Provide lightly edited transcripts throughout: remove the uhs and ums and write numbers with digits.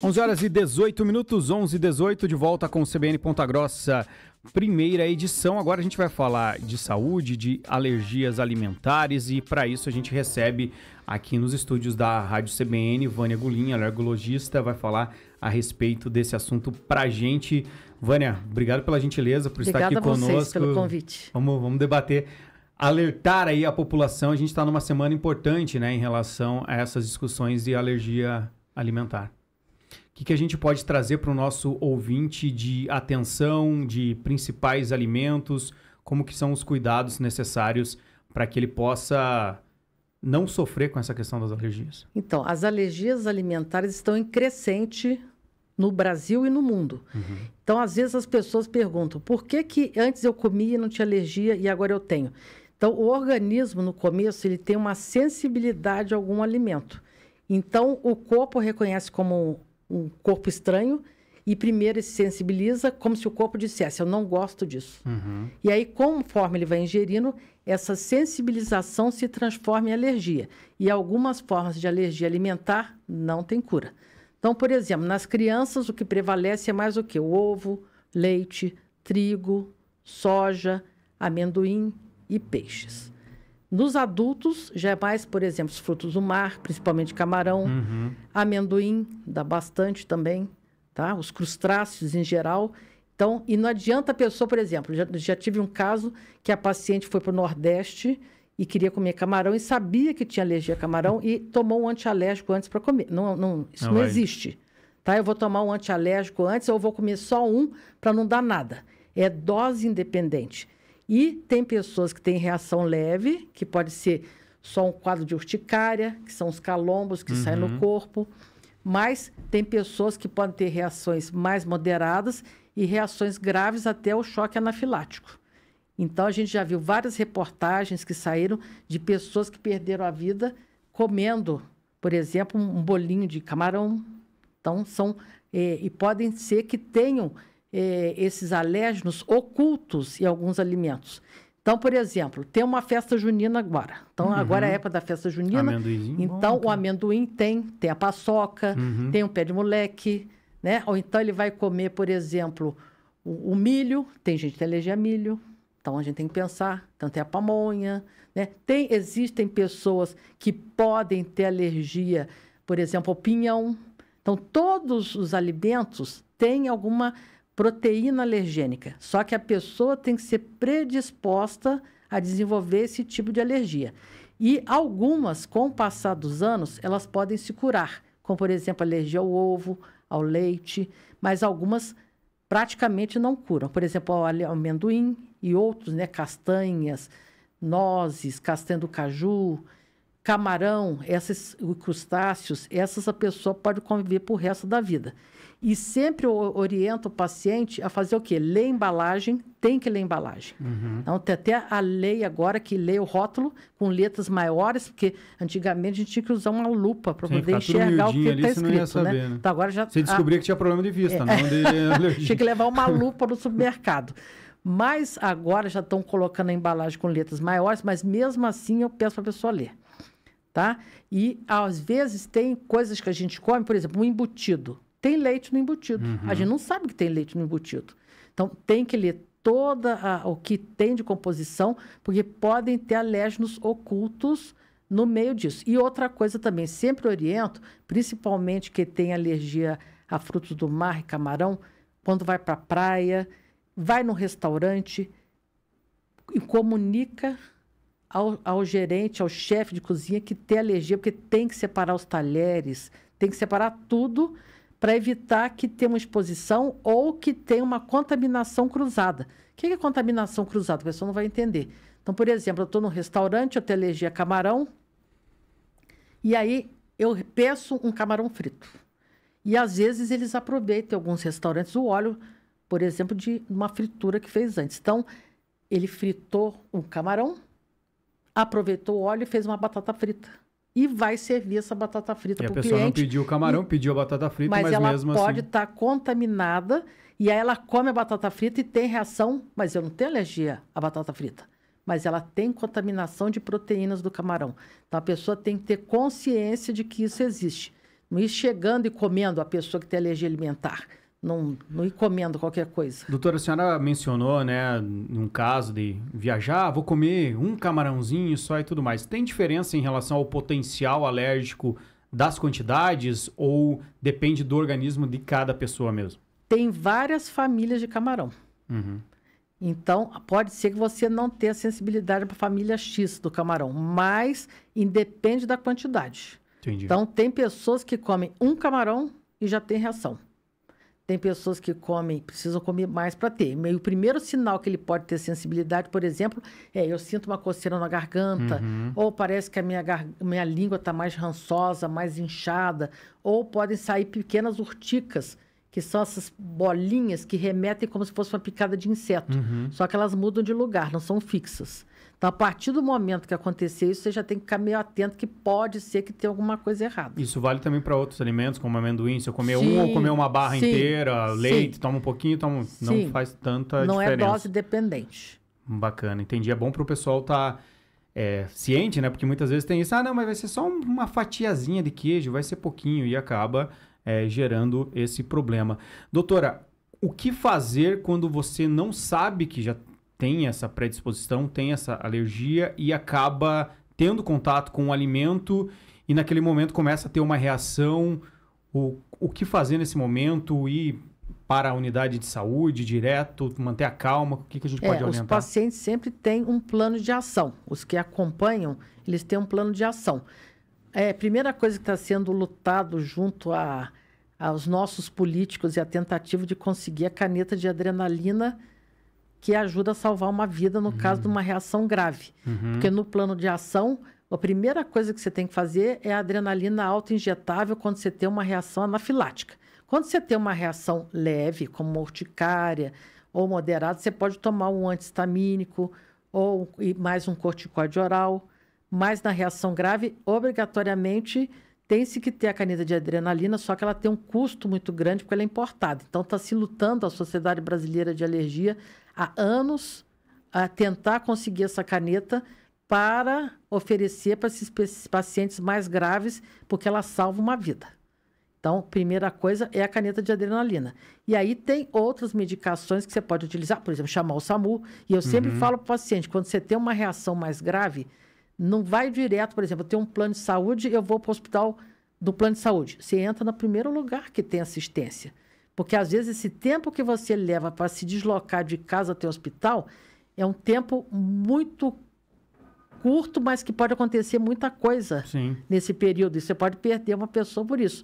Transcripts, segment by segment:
11 horas e 18 minutos, 11 e 18, de volta com o CBN Ponta Grossa, primeira edição. Agora a gente vai falar de saúde, de alergias alimentares, e para isso a gente recebe aqui nos estúdios da Rádio CBN, Vânia Gullin, alergologista, vai falar a respeito desse assunto pra gente. Vânia, obrigado pela gentileza, por estar aqui conosco. Obrigada a vocês pelo convite. Vamos debater, alertar aí a população. A gente está numa semana importante, né, em relação a essas discussões de alergia alimentar. O que a gente pode trazer para o nosso ouvinte de atenção, de principais alimentos, como que são os cuidados necessários para que ele possa não sofrer com essa questão das alergias? Então, as alergias alimentares estão em crescente no Brasil e no mundo. Uhum. Então, às vezes as pessoas perguntam, por que antes eu comia e não tinha alergia e agora eu tenho? Então, o organismo, no começo, ele tem uma sensibilidade a algum alimento. Então, o corpo reconhece como um corpo estranho e primeiro ele se sensibiliza como se o corpo dissesse, eu não gosto disso. Uhum. E aí, conforme ele vai ingerindo, essa sensibilização se transforma em alergia. E algumas formas de alergia alimentar não tem cura. Então, por exemplo, nas crianças o que prevalece é mais o quê? O ovo, leite, trigo, soja, amendoim e peixes. Nos adultos, já é mais, por exemplo, os frutos do mar, principalmente camarão, amendoim, dá bastante também, tá? Os crustáceos em geral. Então, e não adianta a pessoa, por exemplo, já tive um caso que a paciente foi para o Nordeste e queria comer camarão e sabia que tinha alergia a camarão e tomou um antialérgico antes para comer. Isso não existe. Tá? Eu vou tomar um antialérgico antes ou eu vou comer só um para não dar nada. É dose independente. E tem pessoas que têm reação leve, que pode ser só um quadro de urticária, que são os calombos que saem no corpo. Mas tem pessoas que podem ter reações mais moderadas e reações graves até o choque anafilático. Então, a gente já viu várias reportagens que saíram de pessoas que perderam a vida comendo, por exemplo, um bolinho de camarão. Então, e podem ser que tenham esses alérgenos ocultos em alguns alimentos. Então, por exemplo, tem uma festa junina agora. Então, agora é a época da festa junina. Então, o amendoim tem a paçoca, tem o pé de moleque, né? Ou então ele vai comer, por exemplo, o milho. Tem gente que tem alergia a milho. Então, a gente tem que pensar. Então, tem a pamonha, né? Existem pessoas que podem ter alergia, por exemplo, ao pinhão. Então, todos os alimentos têm alguma proteína alergênica, só que a pessoa tem que ser predisposta a desenvolver esse tipo de alergia. E algumas, com o passar dos anos, elas podem se curar, como, por exemplo, alergia ao ovo, ao leite, mas algumas praticamente não curam. Por exemplo, ao amendoim e outros, né, castanhas, nozes, castanha do caju, camarão, esses crustáceos, essas a pessoa pode conviver pro resto da vida. E sempre orienta o paciente a fazer o quê? Ler a embalagem, tem que ler a embalagem. Então, tem até a lei agora que lê o rótulo com letras maiores, porque antigamente a gente tinha que usar uma lupa para poder enxergar o que está escrito. Saber, né? Então, agora já, você descobria que tinha problema de vista, não de alergia. Tinha que levar uma lupa no supermercado. Mas agora já estão colocando a embalagem com letras maiores, mas mesmo assim eu peço para a pessoa ler. Tá? E, às vezes, tem coisas que a gente come, por exemplo, um embutido. Tem leite no embutido. A gente não sabe que tem leite no embutido. Então, tem que ler o que tem de composição, porque podem ter alérgenos ocultos no meio disso. E outra coisa também, sempre oriento, principalmente quem tem alergia a frutos do mar e camarão, quando vai para a praia, vai no restaurante e comunica ao gerente, ao chefe de cozinha que tem alergia, porque tem que separar os talheres, tem que separar tudo para evitar que tenha uma exposição ou que tenha uma contaminação cruzada. O que é contaminação cruzada? A pessoa não vai entender. Então, por exemplo, eu estou num restaurante, eu tenho alergia a camarão, e aí eu peço um camarão frito. E, às vezes, eles aproveitam em alguns restaurantes o óleo, por exemplo, de uma fritura que fez antes. Então, ele fritou um camarão, aproveitou o óleo e fez uma batata frita. E vai servir essa batata frita para o cliente. A pessoa não pediu o camarão, pediu a batata frita, mas ela mesmo pode estar contaminada, e aí ela come a batata frita e tem reação, mas eu não tenho alergia à batata frita. Mas ela tem contaminação de proteínas do camarão. Então, a pessoa tem que ter consciência de que isso existe. Não ir chegando e comendo a pessoa que tem alergia alimentar. Não ir comendo qualquer coisa. Doutora, a senhora mencionou, né, num caso de viajar, vou comer um camarãozinho só e tudo mais. Tem diferença em relação ao potencial alérgico das quantidades ou depende do organismo de cada pessoa mesmo? Tem várias famílias de camarão. Uhum. Então, pode ser que você não tenha sensibilidade para a família X do camarão, mas independe da quantidade. Entendi. Então, tem pessoas que comem um camarão e já tem reação. Tem pessoas que precisam comer mais para ter. E o primeiro sinal que ele pode ter sensibilidade, por exemplo, eu sinto uma coceira na garganta, ou parece que a minha língua está mais rançosa, mais inchada, ou podem sair pequenas urticas, que são essas bolinhas que remetem como se fosse uma picada de inseto. Só que elas mudam de lugar, não são fixas. Então, a partir do momento que acontecer isso, você já tem que ficar meio atento que pode ser que tenha alguma coisa errada. Isso vale também para outros alimentos, como amendoim. Se eu comer um ou comer uma barra inteira, leite, toma um pouquinho, não faz tanta diferença. Não é dose dependente. Bacana, entendi. É bom para o pessoal estar ciente, né? Porque muitas vezes tem isso, não, mas vai ser só uma fatiazinha de queijo, vai ser pouquinho e acaba gerando esse problema. Doutora, o que fazer quando você não sabe que já tem essa predisposição, tem essa alergia e acaba tendo contato com o alimento e naquele momento começa a ter uma reação? O que fazer nesse momento? Ir para a unidade de saúde direto, manter a calma? O que a gente pode orientar? Os pacientes sempre têm um plano de ação. Os que acompanham, eles têm um plano de ação. A primeira coisa que está sendo lutado junto aos nossos políticos e a tentativa de conseguir a caneta de adrenalina que ajuda a salvar uma vida no caso de uma reação grave. Porque no plano de ação, a primeira coisa que você tem que fazer é a adrenalina autoinjetável quando você tem uma reação anafilática. Quando você tem uma reação leve, como uma urticária ou moderada, você pode tomar um antihistamínico ou mais um corticoide oral. Mas na reação grave, obrigatoriamente, tem-se que ter a caneta de adrenalina, só que ela tem um custo muito grande porque ela é importada. Então, está se lutando a Sociedade Brasileira de Alergia há anos a tentar conseguir essa caneta para oferecer para esses pacientes mais graves, porque ela salva uma vida. Então, primeira coisa é a caneta de adrenalina. E aí tem outras medicações que você pode utilizar, por exemplo, chamar o SAMU. E eu sempre falo para o paciente, quando você tem uma reação mais grave, não vai direto, por exemplo, eu tenho um plano de saúde, eu vou para o hospital do plano de saúde. Você entra no primeiro lugar que tem assistência. Porque, às vezes, esse tempo que você leva para se deslocar de casa até o hospital é um tempo muito curto, mas que pode acontecer muita coisa nesse período. E você pode perder uma pessoa por isso.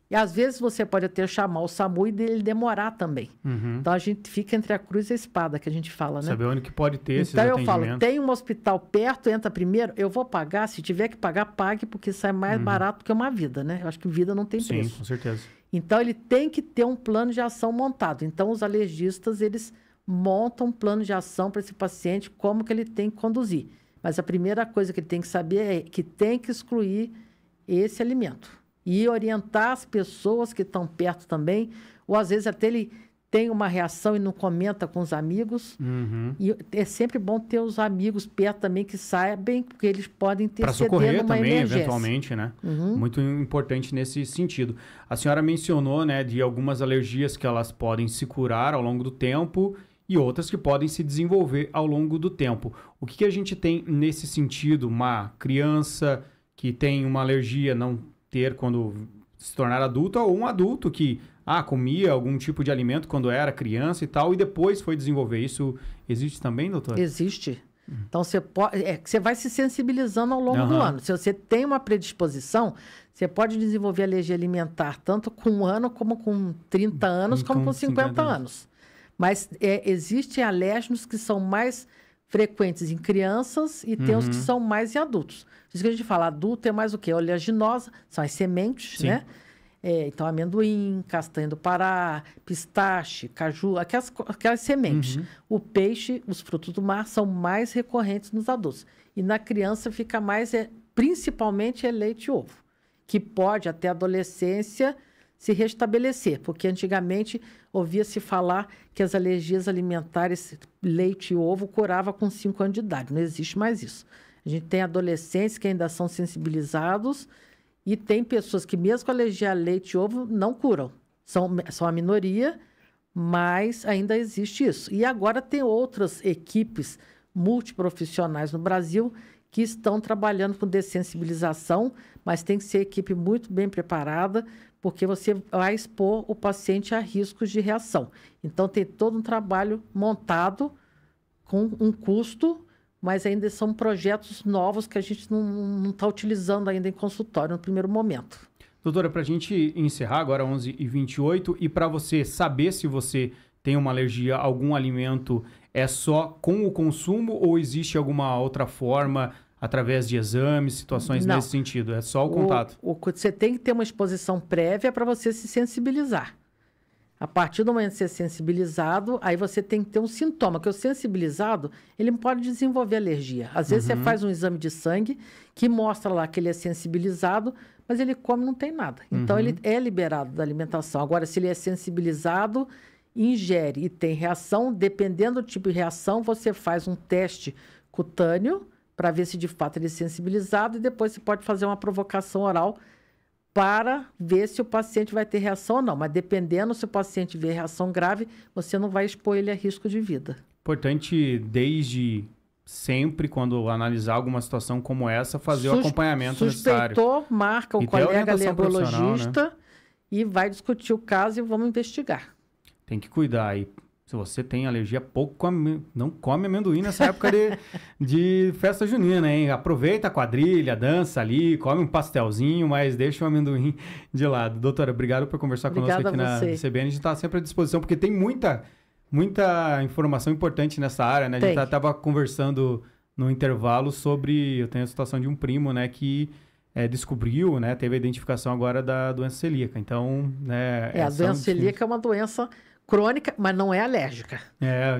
E, às vezes, você pode até chamar o SAMU e ele demorar também. Então, a gente fica entre a cruz e a espada, que a gente fala, né? Saber onde que pode ter esses atendimentos. Então, eu falo, tem um hospital perto, entra primeiro, eu vou pagar. Se tiver que pagar, pague, porque sai mais barato que uma vida, né? Eu acho que vida não tem preço. Sim, com certeza. Então, ele tem que ter um plano de ação montado. Então, os alergistas, eles montam um plano de ação para esse paciente, como que ele tem que conduzir. Mas a primeira coisa que ele tem que saber é que tem que excluir esse alimento. E orientar as pessoas que estão perto também, ou às vezes até ele tem uma reação e não comenta com os amigos. E é sempre bom ter os amigos perto também que saibam, porque eles podem ter para socorrer também, emergência. eventualmente, né? Muito importante nesse sentido. A senhora mencionou, né, de algumas alergias que elas podem se curar ao longo do tempo e outras que podem se desenvolver ao longo do tempo. O que a gente tem nesse sentido? Uma criança que tem uma alergia não ter quando se tornar adulto, ou um adulto que comia algum tipo de alimento quando era criança e tal, e depois foi desenvolver. Isso existe também, doutor? Existe. Então, você vai se sensibilizando ao longo do ano. Se você tem uma predisposição, você pode desenvolver alergia alimentar tanto com 1 ano, como com 30 anos, como com 50 anos. Mas existem alérgenos que são mais frequentes em crianças e tem os que são mais em adultos. Isso que a gente fala, adulto é mais o quê? Oleaginosa, são as sementes, né? Então, amendoim, castanha do Pará, pistache, caju, aquelas sementes. O peixe, os frutos do mar, são mais recorrentes nos adultos. E na criança fica mais, principalmente, leite e ovo, que pode, até a adolescência, se restabelecer, porque antigamente ouvia-se falar que as alergias alimentares, leite e ovo, curava com 5 anos de idade. Não existe mais isso. A gente tem adolescentes que ainda são sensibilizados E tem pessoas que, mesmo com alergia a leite e ovo, não curam. São a minoria, mas ainda existe isso. E agora tem outras equipes multiprofissionais no Brasil que estão trabalhando com dessensibilização, mas tem que ser equipe muito bem preparada, porque você vai expor o paciente a riscos de reação. Então, tem todo um trabalho montado com um custo, mas ainda são projetos novos que a gente não está utilizando ainda em consultório no primeiro momento. Doutora, para a gente encerrar agora 11h28, e para você saber se você tem uma alergia a algum alimento, é só com o consumo ou existe alguma outra forma, através de exames, situações nesse sentido? É só o contato? Você tem que ter uma exposição prévia para você se sensibilizar. A partir do momento que você é sensibilizado, aí você tem que ter um sintoma, que o sensibilizado, ele pode desenvolver alergia. Às vezes você faz um exame de sangue que mostra lá que ele é sensibilizado, mas ele come e não tem nada. Então, ele é liberado da alimentação. Agora, se ele é sensibilizado, ingere e tem reação, dependendo do tipo de reação, você faz um teste cutâneo para ver se de fato ele é sensibilizado e depois você pode fazer uma provocação oral para ver se o paciente vai ter reação ou não. Mas dependendo, se o paciente ver reação grave, você não vai expor ele a risco de vida. Importante, desde sempre, quando analisar alguma situação como essa, fazer o acompanhamento necessário. Suspeitou, marca o colega alergologista, né? E vai discutir o caso e vamos investigar. Tem que cuidar. E se você tem alergia, não come amendoim nessa época de festa junina, hein? Aproveita a quadrilha, dança ali, come um pastelzinho, mas deixa o amendoim de lado. Doutora, obrigado por conversar conosco aqui na CBN. A gente está sempre à disposição, porque tem muita informação importante nessa área, né? A gente estava conversando no intervalo sobre... Eu tenho a situação de um primo, né? Que descobriu, né? Teve a identificação agora da doença celíaca. Então, né? A doença celíaca é uma doença crônica, mas não é alérgica.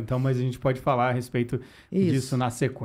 Então, mas a gente pode falar a respeito disso na sequência.